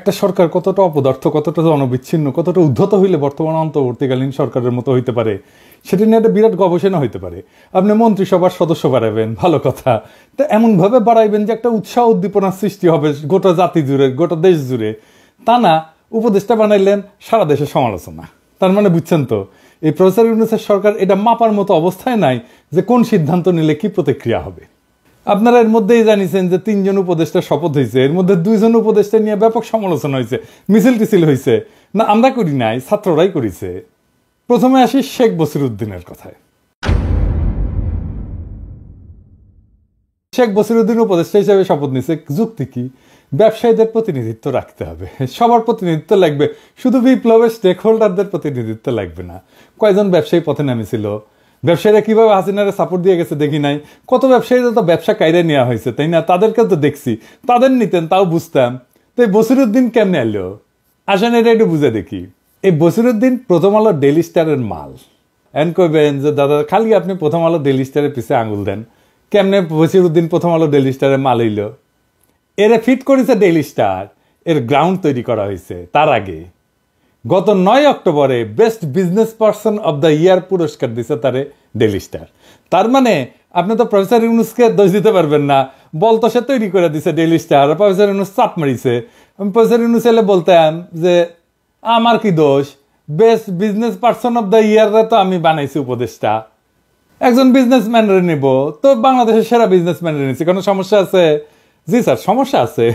একটা সরকার কতটা অপদার্থ, কতটা জনবিচ্ছিন্ন, কতটা উদ্ধত হইলে বর্তমান অন্তর্বর্তীকালীন সরকারের মতো হইতে পারে, সেটা নিয়ে একটা বিরাট গবেষণা হইতে পারে। আপনি মন্ত্রিসভার সদস্য বাড়াবেন, ভালো কথা, তা এমনভাবে বাড়াইবেন যে একটা উৎসাহ উদ্দীপনার সৃষ্টি হবে গোটা জাতি জুড়ে, গোটা দেশ জুড়ে। তা না, উপদেষ্টা বানাইলেন, সারা দেশে সমালোচনা। তার মানে বুঝছেন তো, এই প্রফেসর ইউনূসের সরকার এটা মাপার মতো অবস্থায় নাই যে কোন সিদ্ধান্ত নিলে কি প্রতিক্রিয়া হবে। আপনারা এর মধ্যেই জানিয়েছেন যে 3 জন উপদেষ্টা শপথ হয়েছে, এর মধ্যে 2 জন উপদেষ্টা নিয়ে ব্যাপক সমালোচনা হয়েছে, মিছিল টিছিল হয়েছে। না, আমরা করি নাই, ছাত্ররাই করেছে। প্রথমে আসি শেখ বসিরউদ্দিনের কথায়। শেখ বসিরউদ্দিন উপদেষ্টা হিসেবে শপথ নিছে, যুক্তি কি? ব্যবসায়ীদের প্রতিনিধিত্ব রাখতে হবে, সবার প্রতিনিধিত্ব লাগবে, শুধু বিপ্লবের স্টেক হোল্ডারদের প্রতিনিধিত্ব লাগবে না। কয়জন ব্যবসায়ী পথে নামেছিল? ব্যবসায়ীরা কিভাবে হাসিনারে সাপোর্ট দিয়ে গেছে দেখি নাই? কত ব্যবসায়ীরা তো ব্যবসা কাইরে নেওয়া হয়েছে, তাই না? তাদেরকে তো দেখছি, তাদের নিতেন তাও বুঝতাম। তো এই বসিরউদ্দিন কেমনে এলো? আসেন এটা একটু বুঝে দেখি। এই বসিরউদ্দিন প্রথম আলো ডেইলি স্টারের মাল। এন কইবেন যে দাদা খালি আপনি প্রথম আলো ডেইলি স্টারের পিছে আঙুল দেন, কেমনে বসিরউদ্দিন প্রথম আলো ডেইলি স্টারের মাল হইল? এরে ফিট করেছে ডেইলি স্টার, এর গ্রাউন্ড তৈরি করা হয়েছে তার আগে। গত 9 অক্টোবরে best business person of the year পুরস্কার দিছে তারে ডেইলি স্টার। তার মানে আপনি তো প্রফেসর ইউনূসকে দোষ দিতে পারবেন না, বলতো সে তৈরি করে দিছে ডেইলি স্টার, প্রফেসর ইউনূস চাপ মারিছে। আমি প্রফেসর ইউনূস এলে বলতাম যে আমার কি দোষ, best business person of the ইয়াররা তো আমি বানাইছি উপদেষ্টা, একজন বিজনেসম্যানরে নিব, তো বাংলাদেশের সেরা বিজনেসম্যানরে নিচ্ছি, কোনো সমস্যা আছে? জি স্যার, সমস্যা আছে।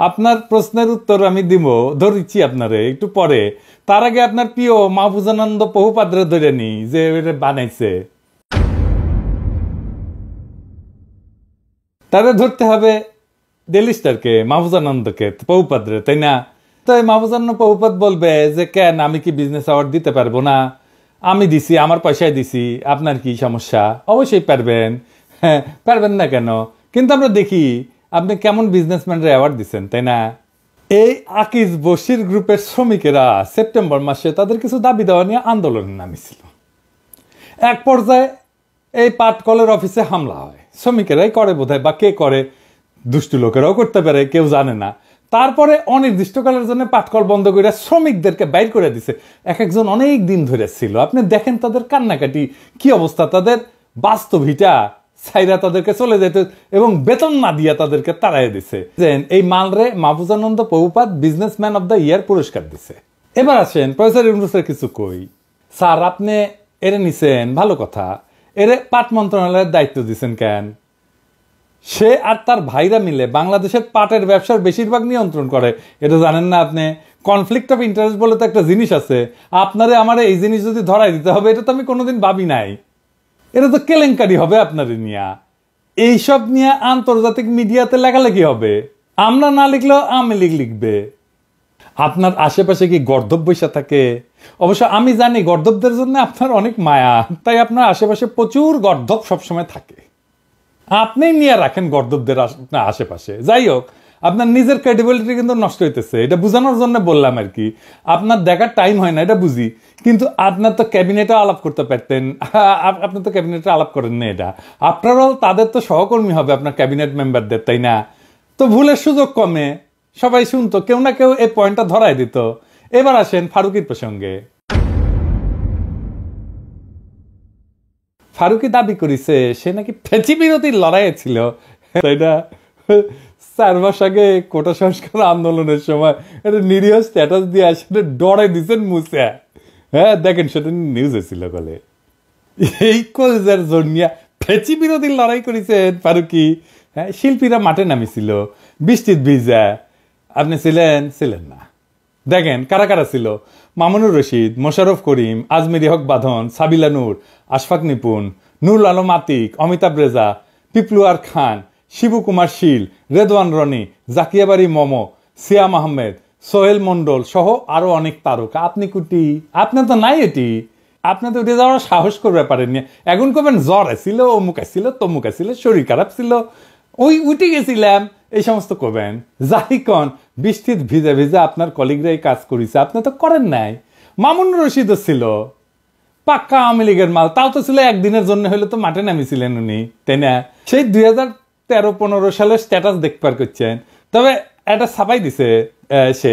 আপনার প্রশ্নের উত্তর আমি দিব, ধরিচ্ছি আপনারে একটু পরে। তার আগে আপনার প্রিয় মাহফুজানন্দ বহুপাত্রে ধরে নি যে বানাইছে, তাদের ধরতে হবে ডেইলি স্টারকে, মাহফুজানন্দকে, বহুপাত্রে, তাই না? তো এই মাহফুজানন্দ বহুপাত বলবে যে কেন আমি কি বিজনেস অ্যাওয়ার্ড দিতে পারবো না? আমি দিছি, আমার পয়সায় দিছি, আপনার কি সমস্যা? অবশ্যই পারবেন। হ্যাঁ, পারবেন না কেন? কিন্তু আমরা দেখি আপনি কেমন বিজনেসম্যানরা অ্যাওয়ার্ড দিচ্ছেন, তাই না? এই আকিজ বশির গ্রুপের শ্রমিকেরা সেপ্টেম্বর মাসে তাদের কিছু দাবি দেওয়া নিয়ে আন্দোলনে নামিছিল। এক পর্যায়ে এই পাটকলের অফিসে হামলা হয়, শ্রমিকেরাই করে বোধহয়, বা কে করে, দুষ্টু লোকেরাও করতে পারে, কেউ জানে না। তারপরে অনির্দিষ্টকালের জন্য পাটকল বন্ধ করে শ্রমিকদেরকে বাইর করে দিছে। এক একজন অনেক দিন ধরে ছিল। আপনি দেখেন তাদের কান্নাকাটি, কি অবস্থা, তাদের বাস্তবিটা ছাইরা তাদেরকে চলে যেতে এবং বেতন না দিয়া তাদেরকে তাড়াই দিছে। এই মালরে Mahfuzananda বহুপাত businessman of the year পুরস্কার দিছে। এবার আসেন প্রফেসর ইউনূসের কিছু কই। স্যার আপনি এরে নিছেন, ভালো কথা, এরে পাট মন্ত্রণালয়ের দায়িত্ব দিচ্ছেন কেন? সে আর তার ভাইরা মিলে বাংলাদেশের পাটের ব্যবসার বেশিরভাগ নিয়ন্ত্রণ করে, এটা জানেন না আপনি? কনফ্লিক্ট অফ ইন্টারেস্ট বলে তো একটা জিনিস আছে। আপনারে আমার এই জিনিস যদি ধরাই দিতে হবে, এটা তো আমি কোনোদিন ভাবি নাই। এটা তো কেলেঙ্কারি হবে আপনারে নিয়ে। এইসব নিয়ে আন্তর্জাতিক মিডিয়াতে লেখালেখি হবে, আমরা না লিখলেও আওয়ামী লীগ লিখবে। আপনার আশেপাশে কি গর্দভ বৈশা থাকে? অবশ্য আমি জানি গর্দভদের জন্য আপনার অনেক মায়া, তাই আপনার আশেপাশে প্রচুর গর্দভ সবসময় থাকে। আপনি নিয়ে রাখেন গর্দভদের আশেপাশে। যাই হোক, আপনার নিজের ক্রেডিবিলিটি কিন্তু নষ্ট হইতেছে, এটা বোঝানোর জন্য বললাম আর কি। আপনার দেখার টাইম হয় না, এটা বুঝি, কিন্তু আপনার তো ক্যাবিনেটে আলাপ করতে পারতেন। আপনি তো ক্যাবিনেটে আলাপ করেন না। এটা আফটার অল তাদের তো সহকর্মী হবে আপনার ক্যাবিনেট মেম্বারদের, তাই না? তো ভুলের সুযোগ কমে, সবাই শুনতো, কেউ না কেউ এই পয়েন্টটা ধরাই দিত। এবার আসেন ফারুকীর প্রসঙ্গে। ফারুকী দাবি করেছে সে নাকি ফেঁচি বিরোধীর লড়াইয়ে ছিল, তাই না? 4 মাস আগে কোটা সংস্কার আন্দোলনের সময় একটা নিরীহ স্ট্যাটাস দিয়ে আসলে ডরে দিচ্ছেন মুছে। হ্যাঁ দেখেন, সেটা নিউজ হয়েছিল বলে। এই কলেজের জন্যিয়া ফেঁচি বিরোধীর লড়াই করেছেন ফারুকী। হ্যাঁ, শিল্পীরা মাঠে নামিছিল বৃষ্টির ভিজা, আপনি ছিলেন না। দেখেন কারা কারা ছিল: মামুনুর রশিদ, মোশাররফ করিম, আজমেরি হক বাঁধন, সাবিলা নূর, আশফাক নিপুন, নুরুল আলম আতিক, অমিতাভ রেজা, পিপলুয়ার খান, শিবু কুমার শীল, রেদওয়ান রনি, জাকিয়া বারি মমো, সিয়াম আহমেদ, সোহেল মন্ডল সহ আরো অনেক তারকা। আপনি কুটি, আপনার তো নাই এটি, আপনি তো উঠে যাওয়ার সাহস করবে পারেননি। এখন কবেন জ্বর ছিল, অমুক ছিল, তমুক ছিল, শরীর খারাপ ছিল, ওই উঠে গেছিলাম, এই সমস্ত করবেন। যাই কন, বৃষ্টির ভিজে ভিজে আপনার কলিগরা এই কাজ করেছে, আপনি তো করেন নাই। মামুনুর রশিদও ছিল পাক্কা আওয়ামী লীগের মাল, তাও তো ছিল একদিনের জন্য হলে তো মাঠে নামিয়েছিলেন উনি, তাই না? সেই 2013-15 সালের স্ট্যাটাস দেখবার করছেন। তবে এটা ছাপাই দিছে সে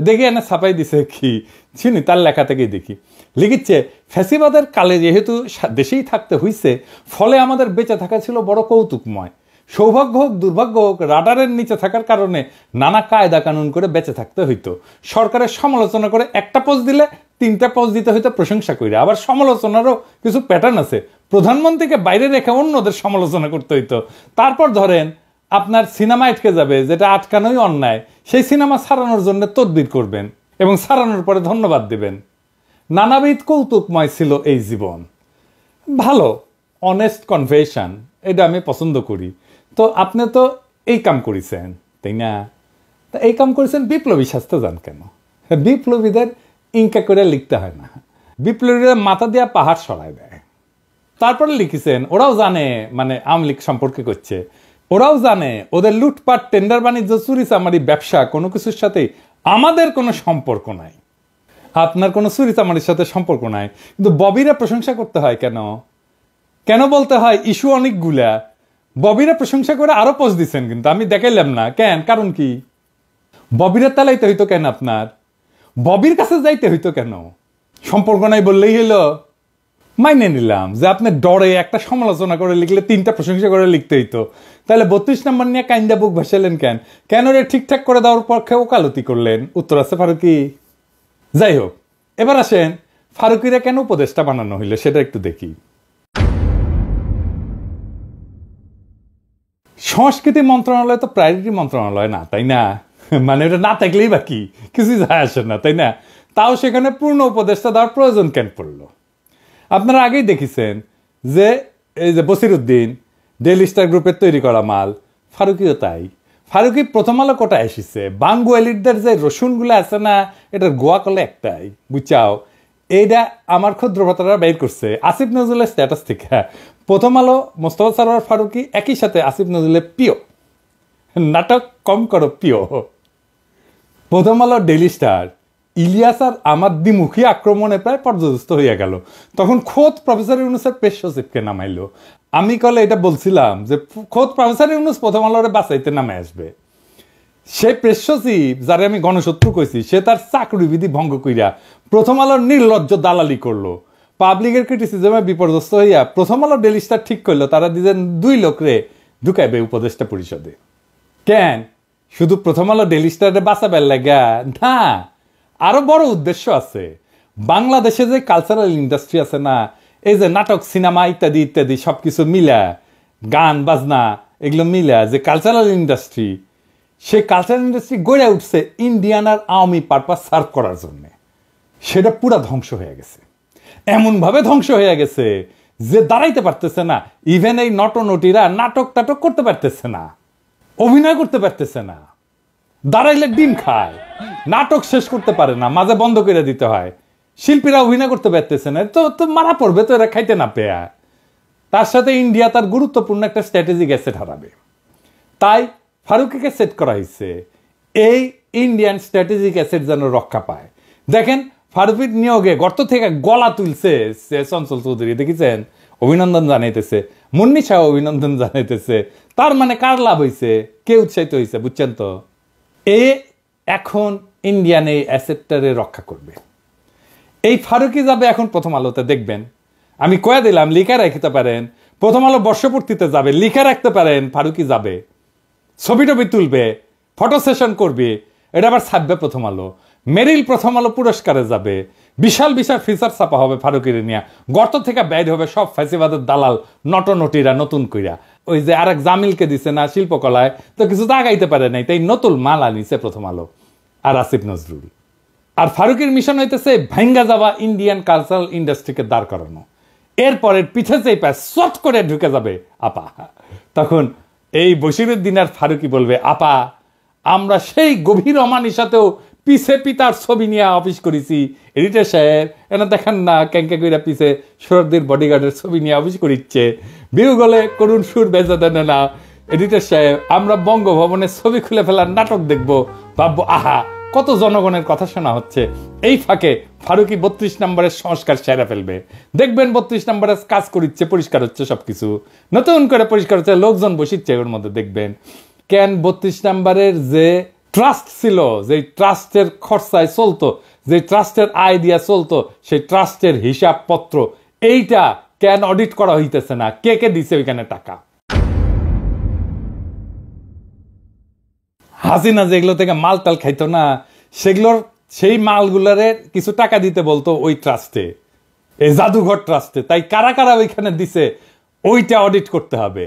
দেখি এনে ছাপাই দিছে কি চিনি তার লেখা থেকেই দেখি লিখিচ্ছে ফ্যাসিবাদের কালে যেহেতু দেশেই থাকতে হইছে ফলে আমাদের বেঁচে থাকা ছিল বড় কৌতুকময়। সৌভাগ্য হোক দুর্ভাগ্য হোক রাডারের নিচে থাকার কারণে নানা কায়দা কানুন করে বেঁচে থাকতে হইতো। সরকারের সমালোচনা করে একটা পোস্ট দিলে 3টা পোস্ট দিতে হইতো প্রশংসা করে। আবার সমালোচনারও কিছু প্যাটার্ন আছে, প্রধানমন্ত্রীকে বাইরে রেখে অন্যদের সমালোচনা করতে হইতো। তারপর ধরেন আপনার সিনেমা আটকে যাবে, যেটা আটকানোই অন্যায়, সেই সিনেমা ছাড়ানোর জন্য তদবির করবেন এবং ছাড়ানোর পরে ধন্যবাদ দিবেন। নানাবিধ কৌতুকময় ছিল এই জীবন। ভালো, অনেস্ট কনফেশন, এটা আমি পছন্দ করি। তো আপনি তো এই কাম করেছেন, তাই না? তা এই কাম করেছেন, বিপ্লবী শাস্তে যান কেন? বিপ্লবীদের ইনকা করে লিখতে হয় না, বিপ্লবীরা মাথা দিয়া পাহাড় সরাই দেয়। তারপরে লিখেছেন ওরাও জানে, মানে আওয়ামী লীগ সম্পর্কে করছে, ওরাও জানে ওদের লুটপাট টেন্ডার বাণিজ্য চুরি চামারি ব্যবসা কোনো কিছুর সাথে আমাদের কোনো সম্পর্ক নাই। আপনার কোনো চুরি চামারির সাথে সম্পর্ক নাই, কিন্তু ববিরা প্রশংসা করতে হয় কেন? কেন বলতে হয় ইস্যু অনেকগুলা? ববিরা প্রশংসা করে আরো পোস্ট দিচ্ছেন, কিন্তু আমি দেখাইলাম না কেন, কারণ কি? ববিরা তালাইতে হইতো কেন? আপনার ববির কাছে যাইতে হইতো কেন? সম্পর্ক নাই বললেই হইলো? মাইনে নিলাম যে আপনি ডরে একটা সমালোচনা করে লিখলে 3টা প্রশংসা করে লিখতে হইতো, তাহলে 32 নম্বর নিয়ে কাইন্দা বুক ভাসালেন কেন? কেন রে ঠিকঠাক করে দেওয়ার পক্ষে ওকালতি করলেন? উত্তর আছে ফারুকি। যাই হোক, এবার আসেন ফারুকিরা কেন উপদেষ্টা বানানো হইলে সেটা একটু দেখি। সংস্কৃতি মন্ত্রণালয় তো প্রায়োরিটি মন্ত্রণালয় না, তাই না? মানে এটা না থাকলেই বাকি কিছু যায় আসে না, তাই না? তাও সেখানে পূর্ণ উপদেষ্টা দেওয়ার প্রয়োজন কেন পড়লো? আপনারা আগেই দেখেছেন যে এই যে বসিরউদ্দিন ডেইলি স্টার গ্রুপের তৈরি করা মাল, ফারুকিও তাই। ফারুকি প্রথম আলো কোটায় এসেছে, বাঙ্গুয়ালিদের যে রসুনগুলো আছে না, এটার গোয়া কলে একটাই, বুঝাও। এইটা আমার ক্ষুদ্র ভাতারা বের করছে আসিফ নজরুলের স্ট্যাটাস থেকে। প্রথম আলো মোস্তফা সরোয়ার ফারুকি একই সাথে আসিফ নজরুলের প্রিয়, নাটক কম করো প্রিয়। প্রথম আলো ডেইলি স্টার ইলিয়াস আর আমার দ্বিমুখী আক্রমণে প্রায় পর্যদস্ত হইয়া গেল। তখন খোদ প্রফেসর ইউনুসের প্রেস সচিবকে নামাইলো। আমি কলে এটা বলছিলাম যে খোদ প্রফেসর ইউনুস প্রথম আলোরে বাঁচাইতে নামে আসবে। সে প্রেস সচিব যারে আমি গণশত্রু কইছি, সে তার চাকরি বিধি ভঙ্গ কইরা প্রথম আলোর নির্লজ্জ দালালি করলো। পাবলিকের ক্রিটিসিজমে বিপর্যস্ত হইয়া প্রথম আলো ডেইলি স্টার ঠিক করলো তারা দিলেন 2 লোকরে ঢুকাইবে উপদেষ্টা পরিষদে। কেন? শুধু প্রথম আলো ডেইলি স্টারে বাঁচাবার লাগা না, আরো বড় উদ্দেশ্য আছে। বাংলাদেশে যে কালচারাল ইন্ডাস্ট্রি আছে না, এই যে নাটক সিনেমা ইত্যাদি ইত্যাদি সবকিছু মিলা, গান বাজনা এগুলো মিলা যে কালচারাল ইন্ডাস্ট্রি, সেই কালচারাল ইন্ডাস্ট্রি গড়ে উঠছে ইন্ডিয়ান আর আওয়ামী পারপাস সার্ভ করার জন্য। সেটা পুরা ধ্বংস হয়ে গেছে, এমন ভাবে ধ্বংস হয়ে গেছে যে দাঁড়াইতে পারতেছে না। ইভেন এই নটনটিরা নাটক টাটক করতে পারতেছে না, অভিনয় করতে পারতেছে না, দাঁড়াইলে ডিম খায়, নাটক শেষ করতে পারে না, মাঝে বন্ধ করে দিতে হয়। শিল্পীরা অভিনয় করতে পারতেছে না, তো মারা পড়বে তো এরা খাইতে না পেয়া। তার সাথে ইন্ডিয়া তার গুরুত্বপূর্ণ একটা স্ট্র্যাটেজিক অ্যাসেট হারাবে। তাই ফারুকিকে সেট করা হয়েছে এই ইন্ডিয়ান স্ট্র্যাটেজিক অ্যাসেট যেন রক্ষা পায়। দেখেন ফারুকির নিয়োগে গর্ত থেকে গলা তুলছে চঞ্চল চৌধুরী, দেখেছেন? অভিনন্দন জানাইতেছে, মুন্নি শাহ অভিনন্দন জানাইতেছে। তার মানে কার লাভ হয়েছে? কে উৎসাহিত হয়েছে? বুঝছেন তো? এ এখন ইন্ডিয়ান এই অ্যাসেটটারে রক্ষা করবে। এই ফারুকি যাবে এখন প্রথম আলোতে, দেখবেন। আমি কয়ে দিলাম, লিখে রাখতে পারেন, প্রথম আলো বর্ষপূর্তিতে যাবে, লিখে রাখতে পারেন ফারুকি যাবে, ছবি টবি তুলবে, ফটো সেশন করবে, এটা আবার ছাপবে প্রথম আলো। মেরিল প্রথম আলো পুরস্কারে যাবে, বিশাল বিশাল ফিচার ছাপা হবে ফারুকির নিয়ে। গর্ত থেকে বাইর হবে সব ফ্যাসিবাদের দালাল নটনটিরা নতুন কইরা। ওই যে আরেক জামিলকে দিছে না শিল্পকলায়, তো কিছু তো আগাইতে পারে নাই, তাই নতুন মাল আনিছে প্রথম আলো আর আসিফ নজরুল। আর ফারুকির মিশন হইতেছে ভাঙ্গা যাওয়া ইন্ডিয়ান কালচারাল ইন্ডাস্ট্রিকে দাঁড় করানো। এরপরের পিঠে চেয়ে পায় শট করে ঢুকে যাবে আপা। তখন এই বশিরউদ্দিন আর ফারুকি বলবে, আপা আমরা সেই গভীর অমানিসাতেও পিছে পিতার ছবি নিয়ে অফিস করেছি। এডিটর সাহেব এনা দেখেন না, ক্যাঙ্কা কইরা পিছে সরদির বডিগার্ডের ছবি নিয়ে অফিস করিচ্ছে, বিউ গলে করুণ সুর বেজা দেন না। এডিটর সাহেব আমরা বঙ্গভবনের ছবি খুলে ফেলার নাটক দেখবো, ভাববো আহা কত জনগণের কথা শোনা হচ্ছে। এই ফাঁকে ফারুকি 32 নম্বরের সংস্কার সেরা ফেলবে, দেখবেন 32 নম্বরের কাজ করিচ্ছে, পরিষ্কার হচ্ছে, সবকিছু নতুন করে পরিষ্কার হচ্ছে, লোকজন বসিচ্ছে ওর মধ্যে, দেখবেন। কেন 32 নম্বরের যে ট্রাস্ট ছিল, যে ট্রাস্টের খরচায় চলতো, যে ট্রাস্টের আয় দিয়া চলতো, সেই ট্রাস্টের হিসাবপত্র এইটা কেন অডিট করা হইতেছে না? কে কে দিছে ওইখানে টাকা? হাসিনা যেগুলো থেকে মাল টাল খাইতো না, সেগুলোর সেই মালগুলারে কিছু টাকা দিতে বলতো ওই ট্রাস্টে, এই জাদুঘর ট্রাস্টে। তাই কারা কারা ওইখানে দিছে ওইটা অডিট করতে হবে।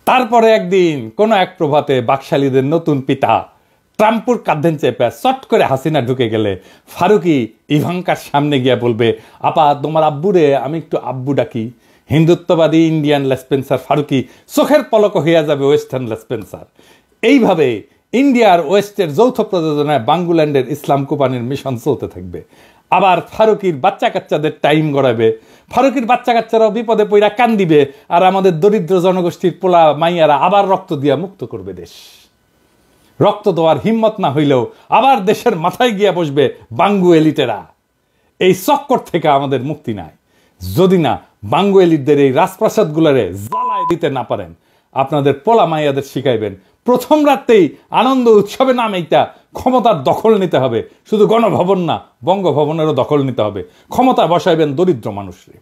তারপরে একদিন কোন এক প্রভাতে বাকশালীদের নতুন পিতা ট্রাম্পুর কাঁধেন চেপে চট করে হাসিনা ঢুকে গেলে ফারুকি ইভাঙ্কার সামনে গিয়া বলবে, আপা তোমার আব্বুরে আমি একটু আব্বু ডাকি। হিন্দুত্ববাদী ইন্ডিয়ান লেসপেন্সার ফারুকি চোখের পলক হইয়া যাবে ওয়েস্টার্ন লেসপেন্সার। এইভাবে ইন্ডিয়ার ওয়েস্টের যৌথ প্রযোজনায় বাঙ্গুল্যান্ডের ইসলাম কোম্পানির মিশন চলতে থাকবে। আবার ফারুকির বাচ্চা কাচ্চাদের টাইম গড়াবে, ফারুকির বাচ্চা কাচ্চারাও বিপদে পইরা কান দিবে, আর আমাদের দরিদ্র জনগোষ্ঠীর পোলা মাইয়ারা আবার রক্ত দিয়া মুক্ত করবে দেশ। রক্ত দেওয়ার হিম্মত না হইলেও আবার দেশের মাথায় গিয়া বসবে বাঙ্গু এলিটেরা। এই চক্কর থেকে আমাদের মুক্তি নাই যদি না বাঙ্গু এলিটদের এই রাজপ্রাসাদগুলোরে জ্বালায় দিতে না পারেন। আপনাদের পোলা মাইয়াদের শিখাইবেন প্রথম রাতেই আনন্দ উৎসবে নামেইটা ক্ষমতার দখল নিতে হবে। শুধু গণভবন না, বঙ্গভবনেরও দখল নিতে হবে। ক্ষমতা বসাইবেন দরিদ্র মানুষরে,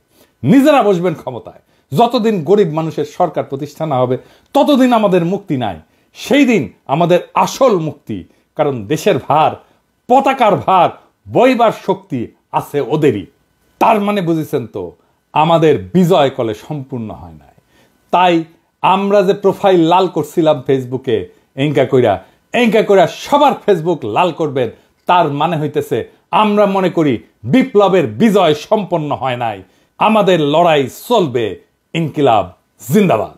নিজেরা বসবেন ক্ষমতায়। যতদিন গরিব মানুষের সরকার প্রতিষ্ঠা না হবে ততদিন আমাদের মুক্তি নাই। সেই দিন আমাদের আসল মুক্তি, কারণ দেশের ভার, পতাকার ভার বইবার শক্তি আছে ওদেরই। তার মানে বুঝেছেন তো, আমাদের বিজয় কলে সম্পূর্ণ হয় নাই। তাই আমরা যে প্রোফাইল লাল করছিলাম ফেসবুকে এঙ্কা কইরা সবার ফেসবুক লাল করবেন, তার মানে হইতেছে আমরা মনে করি বিপ্লবের বিজয় সম্পন্ন হয় নাই। আমাদের লড়াই চলবে। ইনকিলাব জিন্দাবাদ।